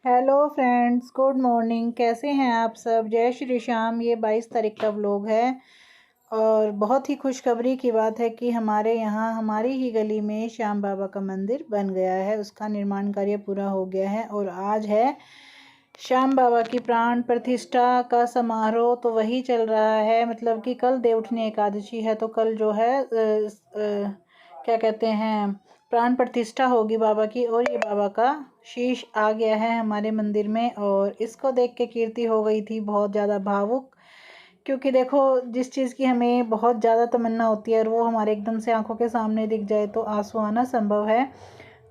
Hello friends, good morning. कैसे हैं आप सब? जय श्री श्याम। ये 22 तारीख का व्लॉग है और बहुत ही खुशखबरी की बात है कि हमारे यहाँ हमारी ही गली में श्याम बाबा का मंदिर बन गया है। उसका निर्माण कार्य पूरा हो गया है और आज है श्याम बाबा की प्राण प्रतिष्ठा का समारोह। तो वही चल रहा है, मतलब कि कल देवउठनी एकादशी है, तो कल जो है क्या कहते हैं, प्राण प्रतिष्ठा होगी बाबा की। और ये बाबा का शीश आ गया है हमारे मंदिर में और इसको देख के कीर्ति हो गई थी बहुत ज़्यादा भावुक। क्योंकि देखो, जिस चीज़ की हमें बहुत ज़्यादा तमन्ना होती है और वो हमारे एकदम से आंखों के सामने दिख जाए तो आंसू आना संभव है।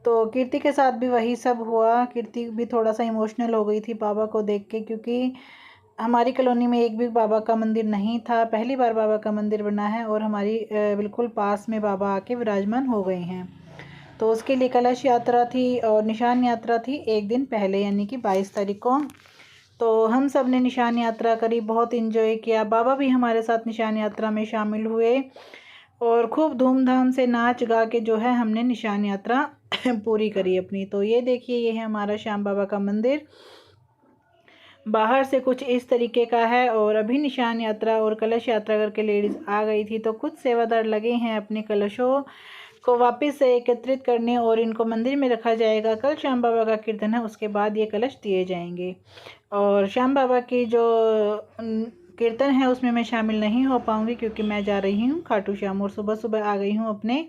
तो कीर्ति के साथ भी वही सब हुआ। कीर्ति भी थोड़ा सा इमोशनल हो गई थी बाबा को देख के, क्योंकि हमारी कॉलोनी में एक भी बाबा का मंदिर नहीं था। पहली बार बाबा का मंदिर बना है और हमारी बिल्कुल पास में बाबा आके विराजमान हो गए हैं। तो उसके लिए कलश यात्रा थी और निशान यात्रा थी एक दिन पहले, यानी कि 22 तारीख को। तो हम सब ने निशान यात्रा करी, बहुत इन्जॉय किया। बाबा भी हमारे साथ निशान यात्रा में शामिल हुए और खूब धूमधाम से नाच गा के जो है हमने निशान यात्रा पूरी करी अपनी। तो ये देखिए, ये है हमारा श्याम बाबा का मंदिर। बाहर से कुछ इस तरीके का है और अभी निशान यात्रा और कलश यात्रा करके लेडीज़ आ गई थी। तो कुछ सेवादार लगे हैं अपने कलशों को वापस से एकत्रित करने और इनको मंदिर में रखा जाएगा। कल श्याम बाबा का कीर्तन है, उसके बाद ये कलश दिए जाएंगे। और श्याम बाबा की जो कीर्तन है उसमें मैं शामिल नहीं हो पाऊँगी क्योंकि मैं जा रही हूँ खाटू श्याम और सुबह सुबह आ गई हूँ अपने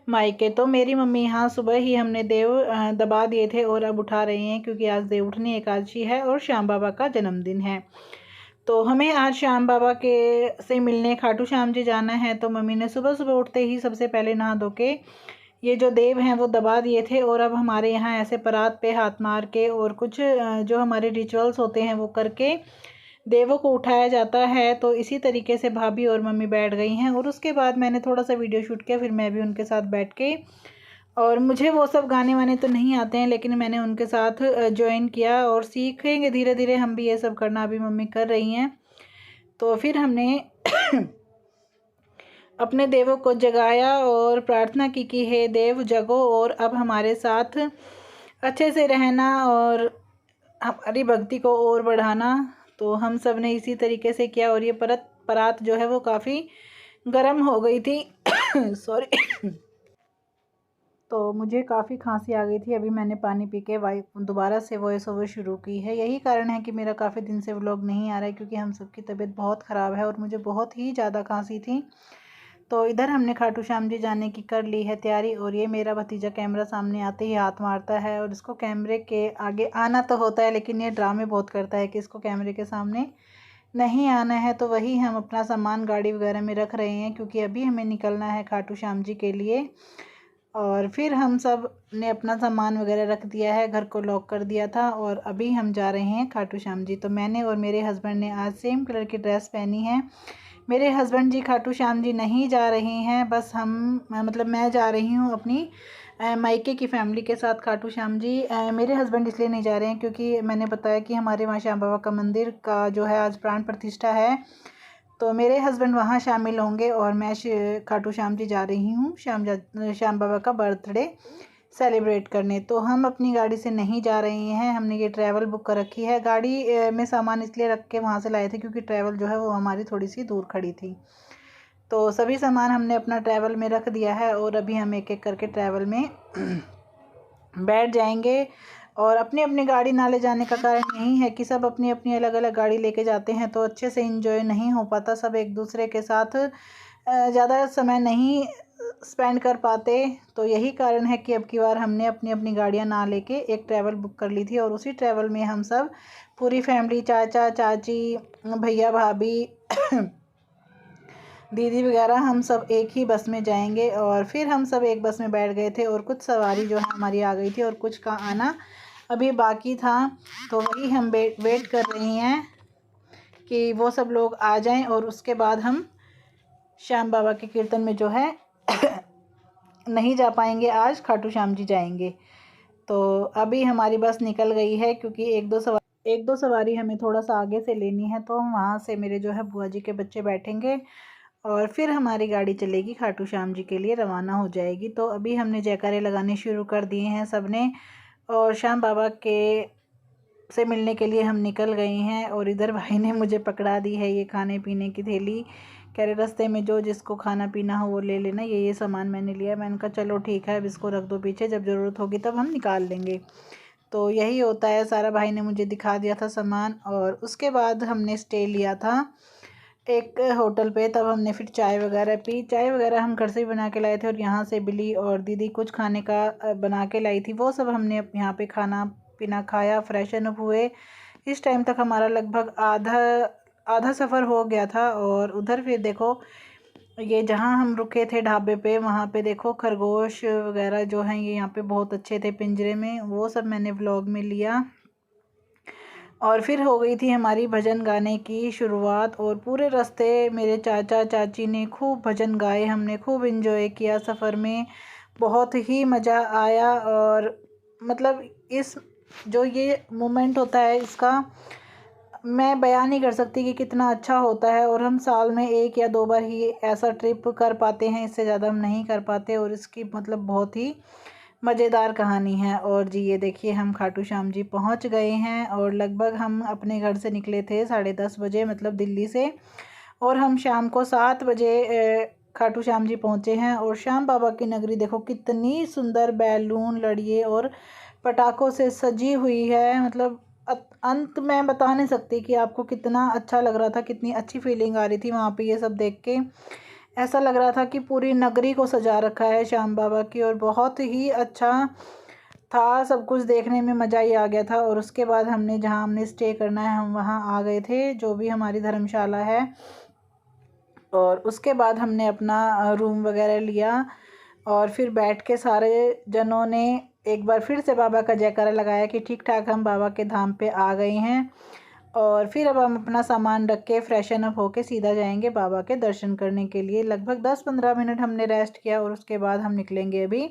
मायके। तो मेरी मम्मी यहाँ सुबह ही हमने देव दबा दिए थे और अब उठा रही हैं क्योंकि आज देवउठनी एकादशी है और श्याम बाबा का जन्मदिन है। तो हमें आज श्याम बाबा के से मिलने खाटू श्याम जी जाना है। तो मम्मी ने सुबह सुबह उठते ही सबसे पहले नहा धो के ये जो देव हैं वो दबा दिए थे और अब हमारे यहाँ ऐसे परात पे हाथ मार के और कुछ जो हमारे रिचुअल्स होते हैं वो करके देवों को उठाया जाता है। तो इसी तरीके से भाभी और मम्मी बैठ गई हैं और उसके बाद मैंने थोड़ा सा वीडियो शूट किया, फिर मैं भी उनके साथ बैठ के। और मुझे वो सब गाने वाने तो नहीं आते हैं, लेकिन मैंने उनके साथ ज्वाइन किया और सीखेंगे धीरे धीरे हम भी ये सब करना। अभी मम्मी कर रही हैं। तो फिर हमने अपने देवों को जगाया और प्रार्थना की कि हे देव जगो और अब हमारे साथ अच्छे से रहना और हमारी भक्ति को और बढ़ाना। तो हम सब ने इसी तरीके से किया और ये परात जो है वो काफ़ी गर्म हो गई थी सॉरी। तो मुझे काफ़ी खांसी आ गई थी। अभी मैंने पानी पी के दोबारा से वॉइस ओवर शुरू की है। यही कारण है कि मेरा काफ़ी दिन से व्लॉग नहीं आ रहा है, क्योंकि हम सबकी तबीयत बहुत ख़राब है और मुझे बहुत ही ज़्यादा खांसी थी। तो इधर हमने खाटू श्याम जी जाने की कर ली है तैयारी और ये मेरा भतीजा कैमरा सामने आते ही हाथ मारता है और इसको कैमरे के आगे आना तो होता है, लेकिन ये ड्रामे बहुत करता है कि इसको कैमरे के सामने नहीं आना है। तो वही हम अपना सामान गाड़ी वगैरह में रख रहे हैं, क्योंकि अभी हमें निकलना है खाटू श्याम जी के लिए। और फिर हम सब ने अपना सामान वगैरह रख दिया है, घर को लॉक कर दिया था और अभी हम जा रहे हैं खाटू श्याम जी। तो मैंने और मेरे हस्बैंड ने आज सेम कलर की ड्रेस पहनी है। मेरे हस्बैंड जी खाटू श्याम जी नहीं जा रहे हैं, बस हम मतलब मैं जा रही हूँ अपनी मायके की फैमिली के साथ खाटू श्याम जी। मेरे हस्बैंड इसलिए नहीं जा रहे हैं क्योंकि मैंने बताया कि हमारे वहाँ श्याम बाबा का मंदिर का जो है आज प्राण प्रतिष्ठा है। तो मेरे हस्बैंड वहाँ शामिल होंगे और मैं खाटू श्याम जी जा रही हूँ श्याम बाबा का बर्थडे सेलिब्रेट करने। तो हम अपनी गाड़ी से नहीं जा रहे हैं, हमने ये ट्रैवल बुक कर रखी है। गाड़ी में सामान इसलिए रख के वहाँ से लाए थे क्योंकि ट्रैवल जो है वो हमारी थोड़ी सी दूर खड़ी थी। तो सभी सामान हमने अपना ट्रैवल में रख दिया है और अभी हम एक एक करके ट्रैवल में बैठ जाएंगे। और अपनी अपनी गाड़ी ना ले जाने का कारण यही है कि सब अपनी अपनी अलग अलग गाड़ी लेके जाते हैं तो अच्छे से एंजॉय नहीं हो पाता, सब एक दूसरे के साथ ज़्यादा समय नहीं स्पेंड कर पाते। तो यही कारण है कि अब की बार हमने अपनी अपनी गाड़ियां ना लेके एक ट्रैवल बुक कर ली थी और उसी ट्रैवल में हम सब पूरी फैमिली, चाचा चाची, भैया भाभी दीदी वगैरह, हम सब एक ही बस में जाएंगे। और फिर हम सब एक बस में बैठ गए थे और कुछ सवारी जो है हमारी आ गई थी और कुछ का आना अभी बाकी था। तो वही हम वेट कर रही हैं कि वो सब लोग आ जाएं और उसके बाद हम श्याम बाबा के कीर्तन में जो है नहीं जा पाएंगे, आज खाटू श्याम जी जाएंगे। तो अभी हमारी बस निकल गई है क्योंकि एक दो सवारी हमें थोड़ा सा आगे से लेनी है। तो वहाँ से मेरे जो है बुआ जी के बच्चे बैठेंगे और फिर हमारी गाड़ी चलेगी खाटू श्याम जी के लिए रवाना हो जाएगी। तो अभी हमने जयकारे लगाने शुरू कर दिए हैं सबने और श्याम बाबा के से मिलने के लिए हम निकल गए हैं। और इधर भाई ने मुझे पकड़ा दी है ये खाने पीने की थैली, कह रहे रास्ते में जो जिसको खाना पीना हो वो ले लेना। ये सामान मैंने लिया। मैंने कहा चलो ठीक है, अब इसको रख दो पीछे, जब ज़रूरत होगी तब हम निकाल लेंगे। तो यही होता है सारा। भाई ने मुझे दिखा दिया था सामान। और उसके बाद हमने स्टे लिया था एक होटल पे। तब हमने फिर चाय वगैरह पी। चाय वगैरह हम घर से ही बना के लाए थे, और यहाँ से बिल्ली और दीदी कुछ खाने का बना के लाई थी, वो सब हमने यहाँ पे खाना पीना खाया, फ्रेशन अप हुए। इस टाइम तक हमारा लगभग आधा सफ़र हो गया था। और उधर फिर देखो, ये जहाँ हम रुके थे ढाबे पे, वहाँ पे देखो खरगोश वगैरह जो हैं ये यहाँ पे बहुत अच्छे थे पिंजरे में, वो सब मैंने व्लॉग में लिया। और फिर हो गई थी हमारी भजन गाने की शुरुआत। और पूरे रास्ते मेरे चाचा चाची ने खूब भजन गाए, हमने खूब इन्जॉय किया सफ़र में, बहुत ही मज़ा आया। और मतलब इस जो ये मोमेंट होता है इसका मैं बयान नहीं कर सकती कि कितना अच्छा होता है। और हम साल में 1 या 2 बार ही ऐसा ट्रिप कर पाते हैं, इससे ज़्यादा हम नहीं कर पाते। और इसकी मतलब बहुत ही मज़ेदार कहानी है। और जी ये देखिए हम खाटू श्याम जी पहुंच गए हैं। और लगभग हम अपने घर से निकले थे 10:30 बजे, मतलब दिल्ली से। और हम शाम को 7 बजे खाटू श्याम जी पहुँचे हैं। और श्याम बाबा की नगरी देखो कितनी सुंदर बैलून, लड़िए और पटाखों से सजी हुई है। मतलब अंत में बता नहीं सकती कि आपको कितना अच्छा लग रहा था, कितनी अच्छी फीलिंग आ रही थी वहाँ पे ये सब देख के। ऐसा लग रहा था कि पूरी नगरी को सजा रखा है श्याम बाबा की। और बहुत ही अच्छा था, सब कुछ देखने में मज़ा ही आ गया था। और उसके बाद जहाँ हमने स्टे करना है हम वहाँ आ गए थे, जो भी हमारी धर्मशाला है। और उसके बाद हमने अपना रूम वगैरह लिया। और फिर बैठ के सारे जनों ने एक बार फिर से बाबा का जयकारा लगाया कि ठीक ठाक हम बाबा के धाम पे आ गए हैं। और फिर अब हम अपना सामान रख के फ्रेशन अप होके सीधा जाएंगे बाबा के दर्शन करने के लिए। लगभग 10-15 मिनट हमने रेस्ट किया, और उसके बाद हम निकलेंगे अभी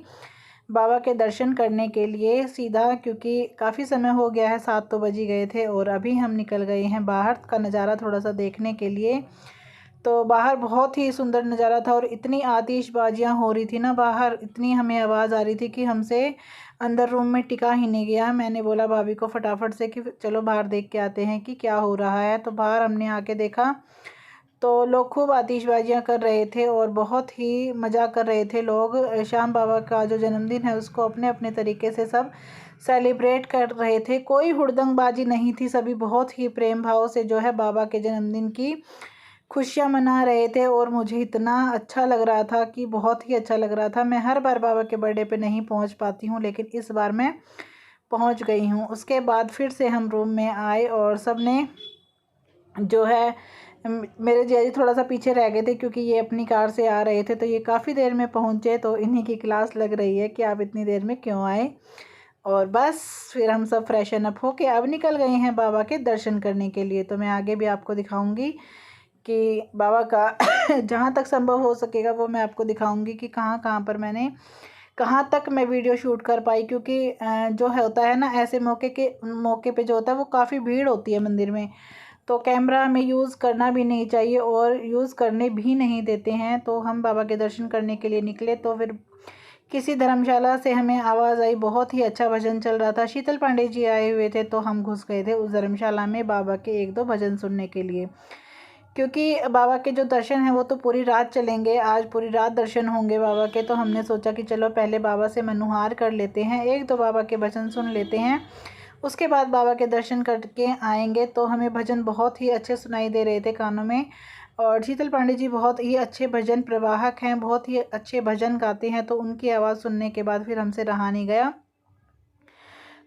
बाबा के दर्शन करने के लिए सीधा, क्योंकि काफ़ी समय हो गया है, 7 तो बज ही गए थे। और अभी हम निकल गए हैं बाहर का नज़ारा थोड़ा सा देखने के लिए। तो बाहर बहुत ही सुंदर नज़ारा था। और इतनी आतिशबाजियाँ हो रही थी ना बाहर, इतनी हमें आवाज़ आ रही थी कि हमसे अंदर रूम में टिका ही नहीं गया। मैंने बोला भाभी को फटाफट से कि चलो बाहर देख के आते हैं कि क्या हो रहा है। तो बाहर हमने आके देखा तो लोग खूब आतिशबाजियाँ कर रहे थे और बहुत ही मज़ा कर रहे थे लोग। श्याम बाबा का जो जन्मदिन है उसको अपने अपने तरीके से सब सेलिब्रेट कर रहे थे। कोई हुड़दंगबाजी नहीं थी, सभी बहुत ही प्रेम भाव से जो है बाबा के जन्मदिन की खुशियाँ मना रहे थे। और मुझे इतना अच्छा लग रहा था कि बहुत ही अच्छा लग रहा था। मैं हर बार बाबा के बर्थडे पे नहीं पहुंच पाती हूँ, लेकिन इस बार मैं पहुंच गई हूँ। उसके बाद फिर से हम रूम में आए और सब ने जो है मेरे जिया जी थोड़ा सा पीछे रह गए थे, क्योंकि ये अपनी कार से आ रहे थे, तो ये काफ़ी देर में पहुँचे। तो इन्हीं की क्लास लग रही है कि आप इतनी देर में क्यों आए। और बस फिर हम सब फ्रेशन अप होके अब निकल गए हैं बाबा के दर्शन करने के लिए। तो मैं आगे भी आपको दिखाऊंगी कि बाबा का जहाँ तक संभव हो सकेगा वो मैं आपको दिखाऊंगी कि कहाँ कहाँ पर मैंने कहाँ तक मैं वीडियो शूट कर पाई। क्योंकि जो है होता है ना, ऐसे मौके पे जो होता है वो काफ़ी भीड़ होती है मंदिर में, तो कैमरा हमें यूज़ करना भी नहीं चाहिए और यूज़ करने भी नहीं देते हैं। तो हम बाबा के दर्शन करने के लिए निकले, तो फिर किसी धर्मशाला से हमें आवाज़ आई, बहुत ही अच्छा भजन चल रहा था, शीतल पांडे जी आए हुए थे। तो हम घुस गए थे उस धर्मशाला में बाबा के 1-2 भजन सुनने के लिए, क्योंकि बाबा के जो दर्शन हैं वो तो पूरी रात चलेंगे, आज पूरी रात दर्शन होंगे बाबा के। तो हमने सोचा कि चलो पहले बाबा से मनुहार कर लेते हैं, 1-2 बाबा के भजन सुन लेते हैं, उसके बाद बाबा के दर्शन करके आएंगे। तो हमें भजन बहुत ही अच्छे सुनाई दे रहे थे कानों में। और शीतल पांडे जी बहुत ही अच्छे भजन प्रवाहक हैं, बहुत ही अच्छे भजन गाते हैं। तो उनकी आवाज़ सुनने के बाद फिर हमसे रहा नहीं गया,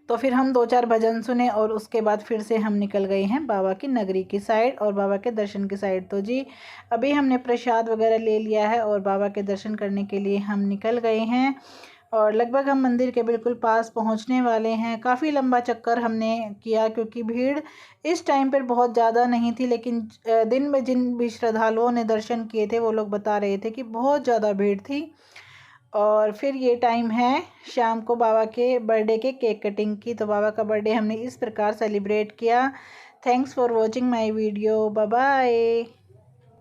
तो फिर हम 2-4 भजन सुने और उसके बाद फिर से हम निकल गए हैं बाबा की नगरी की साइड और बाबा के दर्शन की साइड। तो जी अभी हमने प्रसाद वगैरह ले लिया है और बाबा के दर्शन करने के लिए हम निकल गए हैं। और लगभग हम मंदिर के बिल्कुल पास पहुंचने वाले हैं। काफ़ी लंबा चक्कर हमने किया, क्योंकि भीड़ इस टाइम पर बहुत ज़्यादा नहीं थी, लेकिन दिन में जिन भी श्रद्धालुओं ने दर्शन किए थे वो लोग बता रहे थे कि बहुत ज़्यादा भीड़ थी। और फिर ये टाइम है शाम को बाबा के बर्थडे के केक कटिंग की। तो बाबा का बर्थडे हमने इस प्रकार सेलिब्रेट किया। Thanks for watching my video, bye bye.